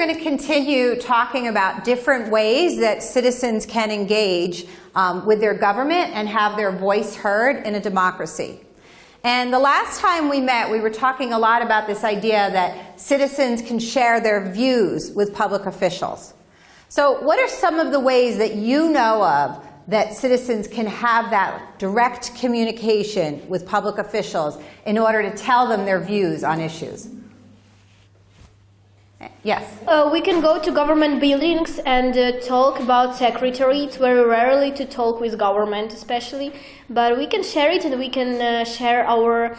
going to continue talking about different ways that citizens can engage with their government and have their voice heard in a democracy. And the last time we met, we were talking a lot about this idea that citizens can share their views with public officials. So what are some of the ways that you know of that citizens can have that direct communication with public officials in order to tell them their views on issues? Yes? We can go to government buildings and talk about secretary. It's very rarely to talk with government especially, but we can share it and we can share our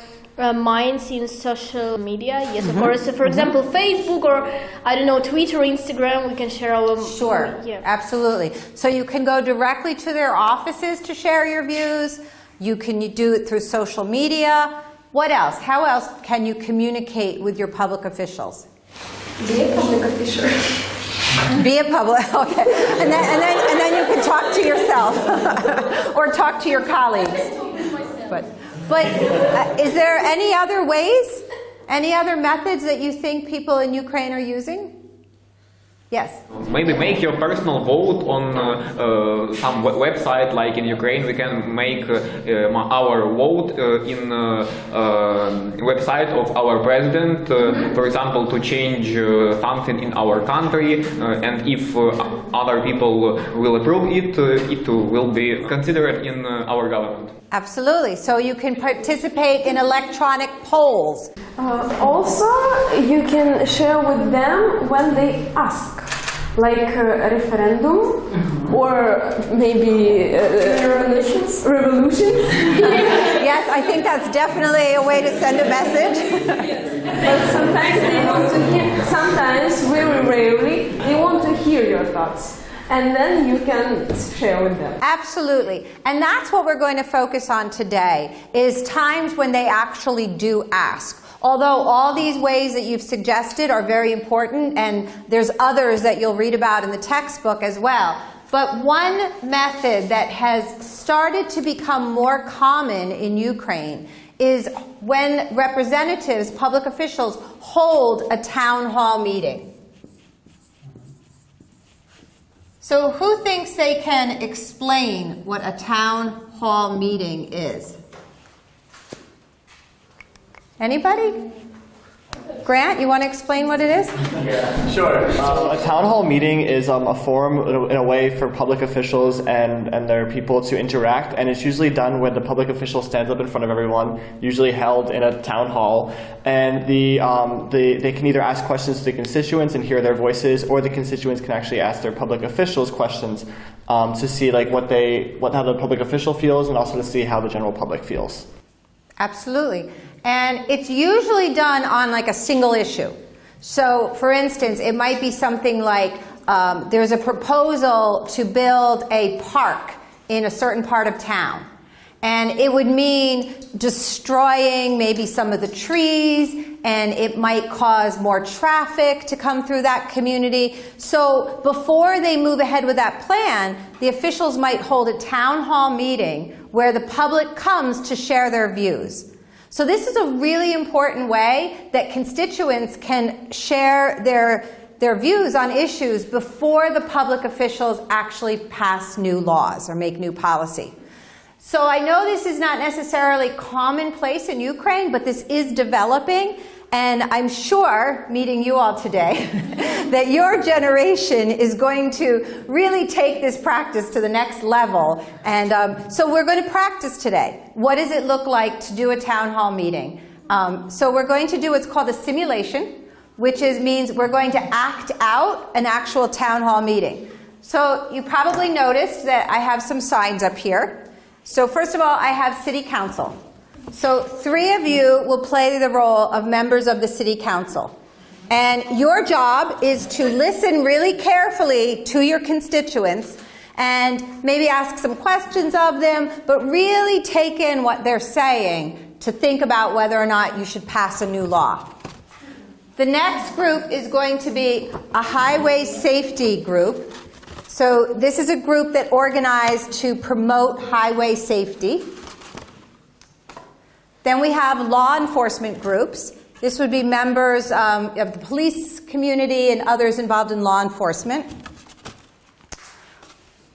minds in social media. Yes, of course. For example, Facebook or, I don't know, Twitter, Instagram, we can share our... Sure, yeah. Absolutely. So you can go directly to their offices to share your views. You can do it through social media. What else? How else can you communicate with your public officials? Be a public official. Be a public, okay. And then you can talk to yourself or talk to your colleagues. But is there any other ways, any other methods that you think people in Ukraine are using? Yes? Maybe make your personal vote on some website, like in Ukraine we can make our vote in website of our president, for example, to change something in our country, and if other people will approve it, it will be considered in our government. Absolutely. So you can participate in electronic polls. Also, you can share with them when they ask, like a referendum or maybe revolutions. Yes, I think that's definitely a way to send a message. But sometimes they want to hear, sometimes, very rarely, they want to hear your thoughts. And then you can share with them. Absolutely. And that's what we're going to focus on today, is times when they actually do ask. Although all these ways that you've suggested are very important, and there's others that you'll read about in the textbook as well. But one method that has started to become more common in Ukraine is when representatives, public officials, hold a town hall meeting. So who thinks they can explain what a town hall meeting is? Anybody? Grant, you want to explain what it is? Yeah, sure. A town hall meeting is a forum in a way for public officials and their people to interact, and it's usually done when the public official stands up in front of everyone, usually held in a town hall, and they can either ask questions to the constituents and hear their voices, or the constituents can actually ask their public officials questions to see like how the public official feels, and also to see how the general public feels. Absolutely. And it's usually done on like a single issue. So for instance, it might be something like there's a proposal to build a park in a certain part of town. And it would mean destroying maybe some of the trees, and it might cause more traffic to come through that community. So before they move ahead with that plan, the officials might hold a town hall meeting where the public comes to share their views. So this is a really important way that constituents can share their views on issues before the public officials actually pass new laws or make new policy. So I know this is not necessarily commonplace in Ukraine, but this is developing. And I'm sure, meeting you all today, that your generation is going to really take this practice to the next level. And so we're going to practice today. What does it look like to do a town hall meeting? So we're going to do what's called a simulation, which means we're going to act out an actual town hall meeting. So you probably noticed that I have some signs up here. So first of all, I have city council. So 3 of you will play the role of members of the city council. And your job is to listen really carefully to your constituents and maybe ask some questions of them, but really take in what they're saying to think about whether or not you should pass a new law. The next group is going to be a highway safety group. So this is a group that organized to promote highway safety. Then we have law enforcement groups, This would be members of the police community and others involved in law enforcement.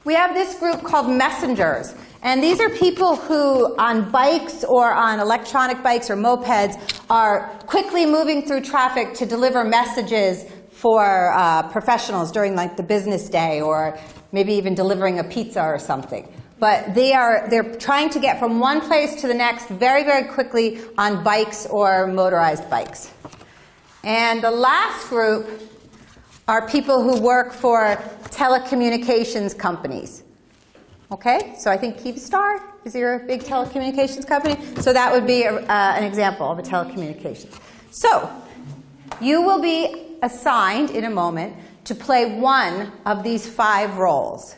We have this group called messengers. And these are people who, on bikes or on electronic bikes or mopeds, are quickly moving through traffic to deliver messages for professionals during like the business day, or maybe even delivering a pizza or something. But they're trying to get from one place to the next very, very quickly on bikes or motorized bikes. And the last group are people who work for telecommunications companies. Okay, so I think Kyivstar is your big telecommunications company. So that would be an example of a telecommunications. So you will be assigned in a moment to play one of these 5 roles.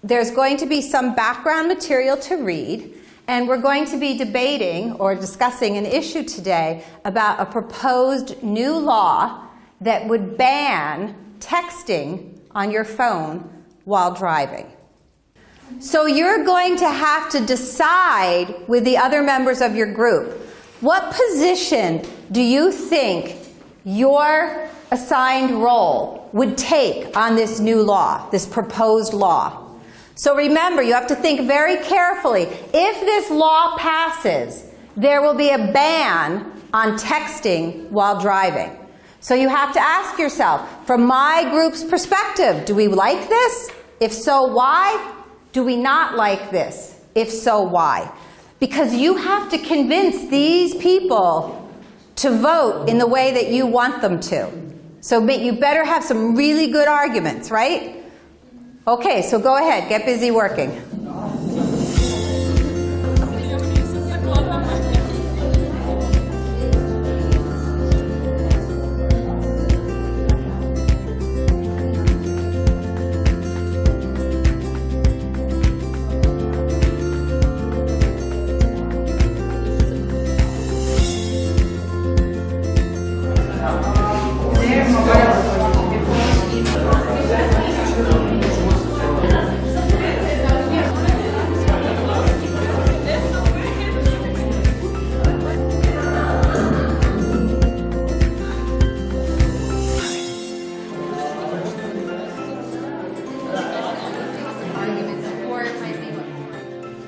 There's going to be some background material to read, and we're going to be debating or discussing an issue today about a proposed new law that would ban texting on your phone while driving. So you're going to have to decide with the other members of your group, what position do you think your assigned role would take on this new law, this proposed law? So remember, you have to think very carefully. If this law passes, there will be a ban on texting while driving. So you have to ask yourself, from my group's perspective, do we like this? If so, why? Do we not like this? If so, why? Because you have to convince these people to vote in the way that you want them to. So you better have some really good arguments, right? Okay, so go ahead, get busy working.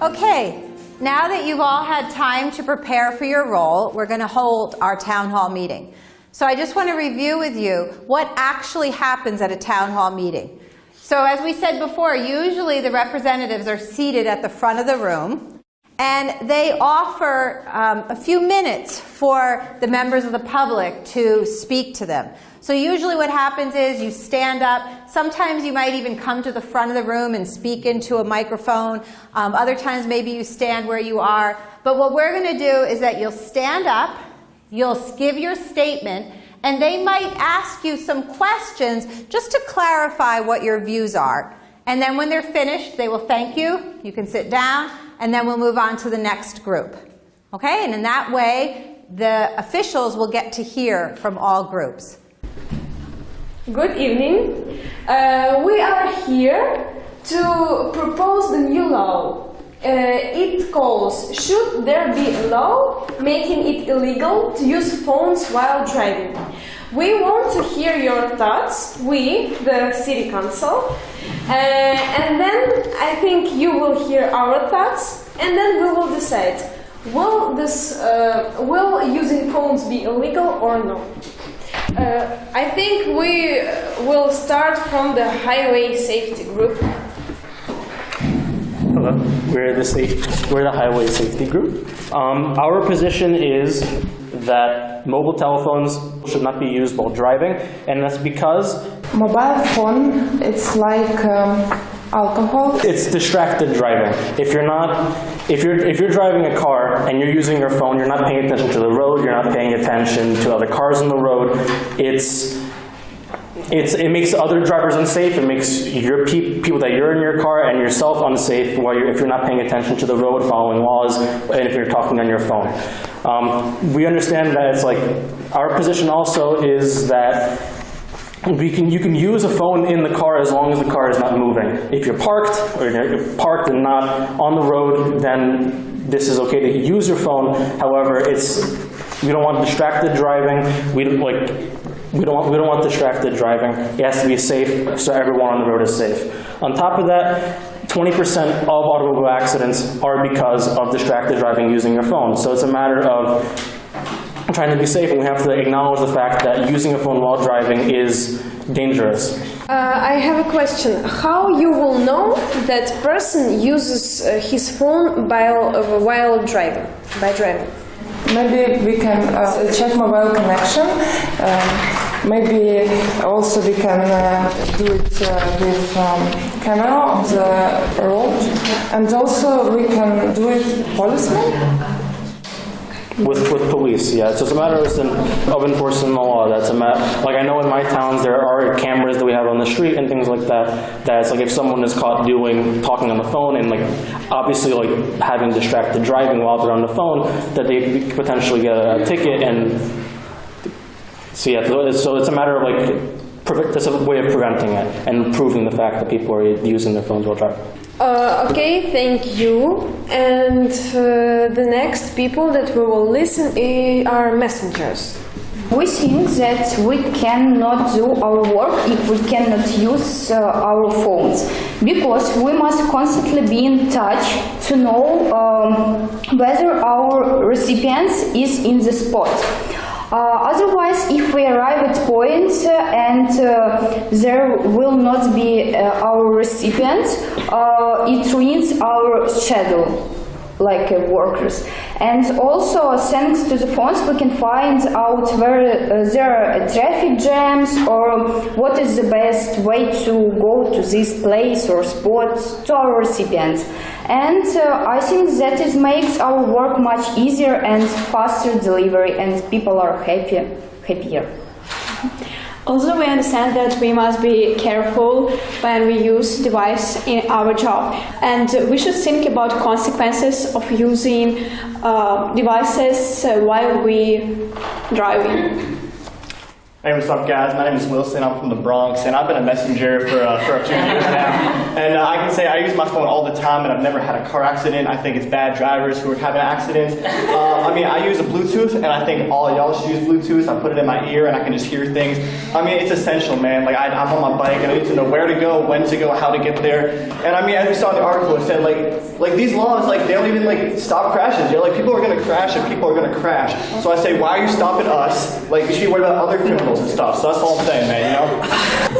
Okay, now that you've all had time to prepare for your role, we're going to hold our town hall meeting. So I just want to review with you what actually happens at a town hall meeting. So as we said before, usually the representatives are seated at the front of the room, and they offer a few minutes for the members of the public to speak to them. So usually what happens is you stand up. Sometimes you might even come to the front of the room and speak into a microphone. Other times maybe you stand where you are. But what we're going to do is that you'll stand up, you'll give your statement, and they might ask you some questions just to clarify what your views are. And then when they're finished, they will thank you. You can sit down, and then we'll move on to the next group. Okay? And in that way, the officials will get to hear from all groups. Good evening. We are here to propose the new law. It calls, should there be a law making it illegal to use phones while driving? We want to hear your thoughts, we, the City Council, and then I think you will hear our thoughts, and then we will decide, will using phones be illegal or no? I think we will start from the highway safety group. Hello, we're the highway safety group. Our position is that mobile telephones should not be used while driving, and that's because mobile phone, it's like alcohol. It's distracted driving. If you're driving a car and you're using your phone, you're not paying attention to the road, you're not paying attention to other cars on the road. It makes other drivers unsafe. It makes your people that you're in your car and yourself unsafe if you're not paying attention to the road, following laws, and if you're talking on your phone. We understand that it's like our position also is that you can use a phone in the car as long as the car is not moving. If you're parked and not on the road, then this is okay to use your phone. However, We don't want distracted driving. We don't want distracted driving. It has to be safe, so everyone on the road is safe. On top of that, 20% of automobile accidents are because of distracted driving using your phone. So it's a matter of trying to be safe, and we have to acknowledge the fact that using a phone while driving is dangerous. I have a question. How you will know that person uses his phone while driving, by driving? Maybe we can check mobile connection. Maybe also we can do it with camera on the road, and also we can do it policeman. With police, yeah. So it's a matter of enforcing the law. That's a matter. Like I know in my towns there are cameras that we have on the street and things like that. That's like if someone is caught talking on the phone and like obviously like having distracted driving while they're on the phone, that they could potentially get a ticket. And so yeah, so it's a matter of like that's a way of preventing it and proving the fact that people are using their phones while driving. Okay, thank you. And the next people that we will listen are messengers. We think that we cannot do our work if we cannot use our phones, because we must constantly be in touch to know whether our recipient is in the spot. Otherwise, if we arrive at points and there will not be our recipient, it ruins our schedule, like workers. And also, thanks to the phones, we can find out where there are traffic jams or what is the best way to go to this place or spot to our recipients. And I think that it makes our work much easier and faster delivery, and people are happier. Also, we understand that we must be careful when we use device in our job, and we should think about consequences of using devices while we driving. Hey, what's up, guys? My name is Wilson. I'm from the Bronx, and I've been a messenger for a few years now. And I can say I use my phone all the time, and I've never had a car accident. I think it's bad drivers who are having accidents. I mean, I use a Bluetooth, and I think all y'all should use Bluetooth. I put it in my ear, and I can just hear things. I mean, it's essential, man. Like, I'm on my bike, and I need to know where to go, when to go, how to get there. And I mean, as we saw in the article, it said, like these laws, like, they don't even, stop crashes. You're like, people are going to crash, and people are going to crash. So I say, why are you stopping us? Like, you should be worried about other criminals and stuff. So that's all I'm saying, man, you know?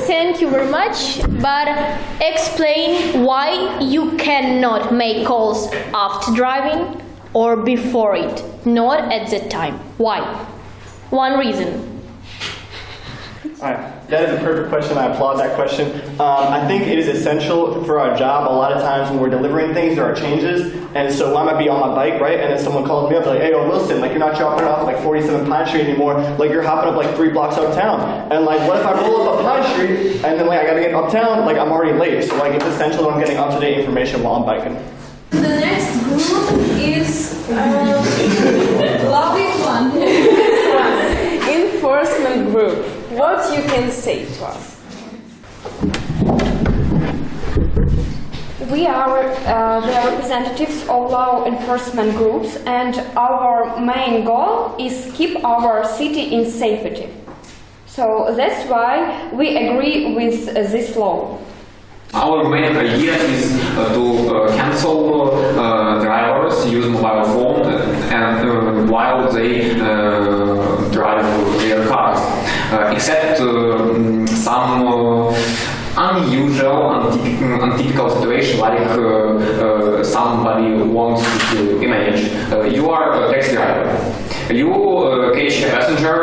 Thank you very much, but explain why you cannot make calls after driving or before it, not at that time. Why? One reason. Alright, that is a perfect question. I applaud that question. I think it is essential for our job. A lot of times when we're delivering things, there are changes. And so I might be on my bike, right? And then someone calls me up like, hey, Wilson, like you're not dropping off like 47 Pine Street anymore. Like you're hopping up like 3 blocks uptown. And like, what if I roll up Pine Street and then like I gotta get uptown? Like I'm already late. So like it's essential that I'm getting up-to-date information while I'm biking. The next group is lovely one. Enforcement group. What you can say to us? We are the representatives of law enforcement groups, and our main goal is keep our city in safety. So that's why we agree with this law. Our main idea is to cancel drivers use mobile phone and while they drive their cars, except some unusual, untypical situation like somebody wants to imagine you are a taxi driver. You catch a passenger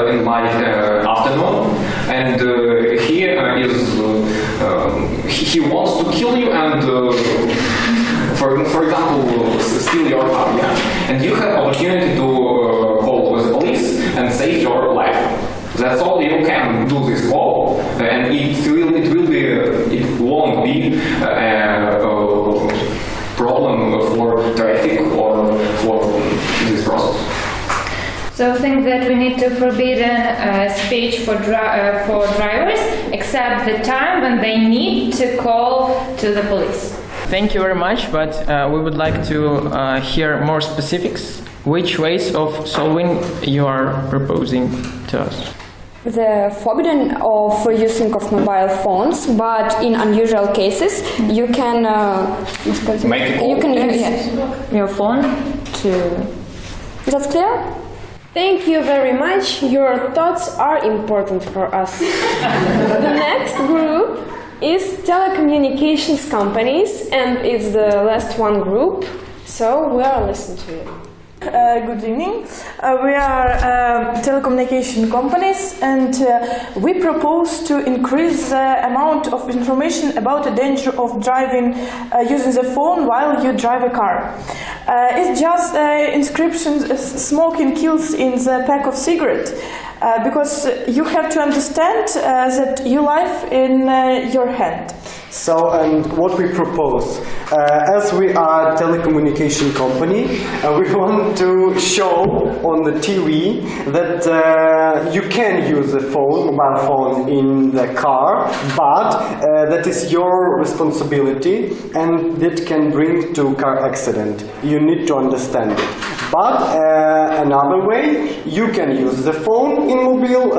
in like afternoon, and he wants to kill you and, for example, steal your car. Yeah. And you have opportunity to call the police and save your life. That's all you can do this call, and it won't be a problem for traffic or for this process. So I think that we need to forbid speech for drivers, except the time when they need to call to the police. Thank you very much, but we would like to hear more specifics Which ways of solving you are proposing to us? The forbidden of using of mobile phones, but in unusual cases, you can Make a call. you can use Your phone to... Is that clear? Thank you very much. Your thoughts are important for us. The next group is telecommunications companies, and it's the last one group, so we are listening to you. Good evening. We are telecommunication companies, and we propose to increase the amount of information about the danger of driving using the phone while you drive a car. It's just inscription smoking kills in the pack of cigarette, because you have to understand that your life in your hand. So, and what we propose, as we are a telecommunication company, we want to show on the TV that you can use a phone, mobile phone in the car, but that is your responsibility and that can bring to car accident. You need to understand it. But another way, you can use the phone in mobile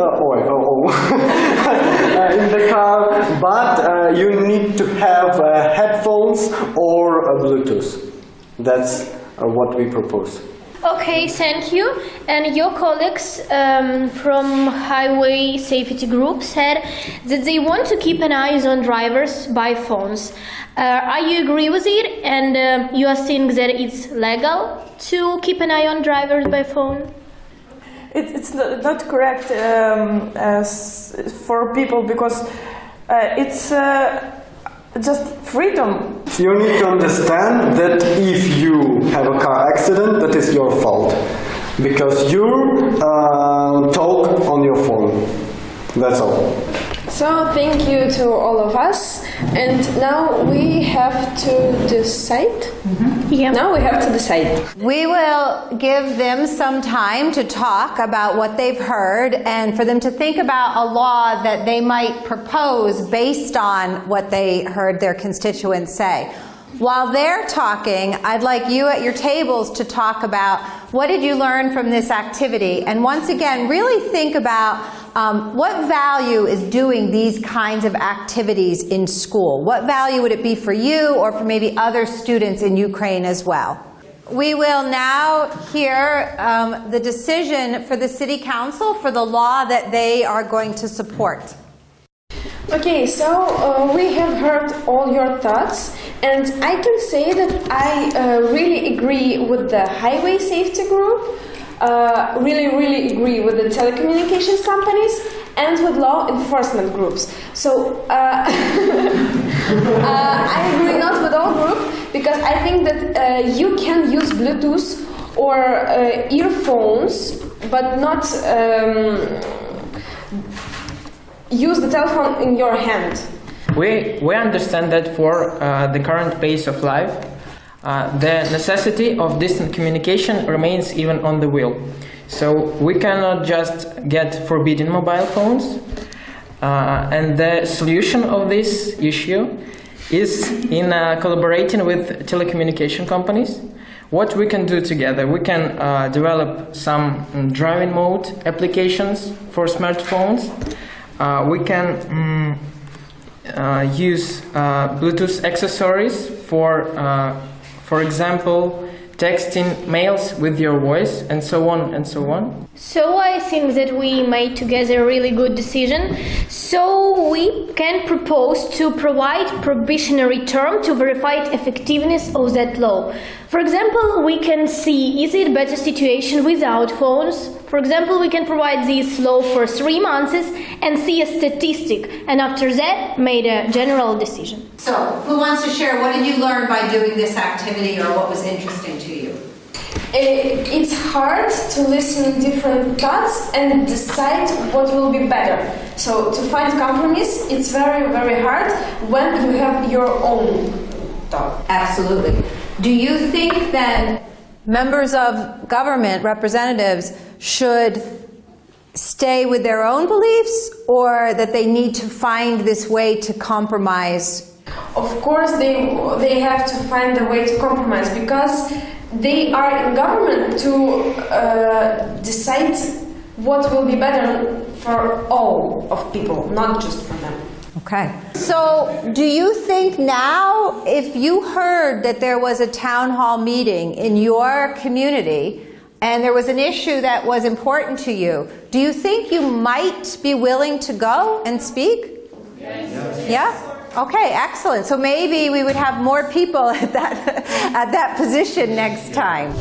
in the car, but you need to have headphones or Bluetooth. That's what we propose. Okay, thank you. And your colleagues from Highway Safety Group said that they want to keep an eye on drivers by phones. Are you agree with it? And you are saying that it's legal to keep an eye on drivers by phone? It's not correct for people, because it's just freedom. You need to understand that if you have a car accident, that is your fault, because you talk on your phone. That's all. So thank you to all of us, and now we have to decide. Yeah. Now we have to decide. We will give them some time to talk about what they've heard and for them to think about a law that they might propose based on what they heard their constituents say. While they're talking, I'd like you at your tables to talk about what did you learn from this activity, and once again really think about what value is doing these kinds of activities in school. What value would it be for you or for maybe other students in Ukraine as well? We will now hear the decision for the City Council for the law that they are going to support. Okay, so we have heard all your thoughts, and I can say that I really agree with the Highway Safety Group, really agree with the telecommunications companies, and with law enforcement groups. So I agree not with all groups, because I think that you can use Bluetooth or earphones, but not use the telephone in your hand. We understand that for the current pace of life, the necessity of distant communication remains even on the wheel. So we cannot just get forbidden mobile phones, and the solution of this issue is in collaborating with telecommunication companies. What we can do together, we can develop some driving mode applications for smartphones. We can use Bluetooth accessories for example, texting mails with your voice, and so on and so on. So I think that we made together a really good decision. So we can propose to provide probationary term to verify the effectiveness of that law. For example, we can see, is it a better situation without phones? For example, we can provide this law for 3 months and see a statistic, and after that made a general decision. So, who wants to share what did you learn by doing this activity, or what was interesting to you? It's hard to listen to different thoughts and decide what will be better. So to find compromise, it's very hard when you have your own thought. Absolutely. Do you think that members of government, representatives, should stay with their own beliefs, or that they need to find this way to compromise of course they have to find a way to compromise, because they are in government to decide what will be better for all of people, not just for them. Okay. So do you think now, if you heard that there was a town hall meeting in your community and there was an issue that was important to you, do you think you might be willing to go and speak? Yes. Yeah? Okay, excellent. So maybe we would have more people at that position next time.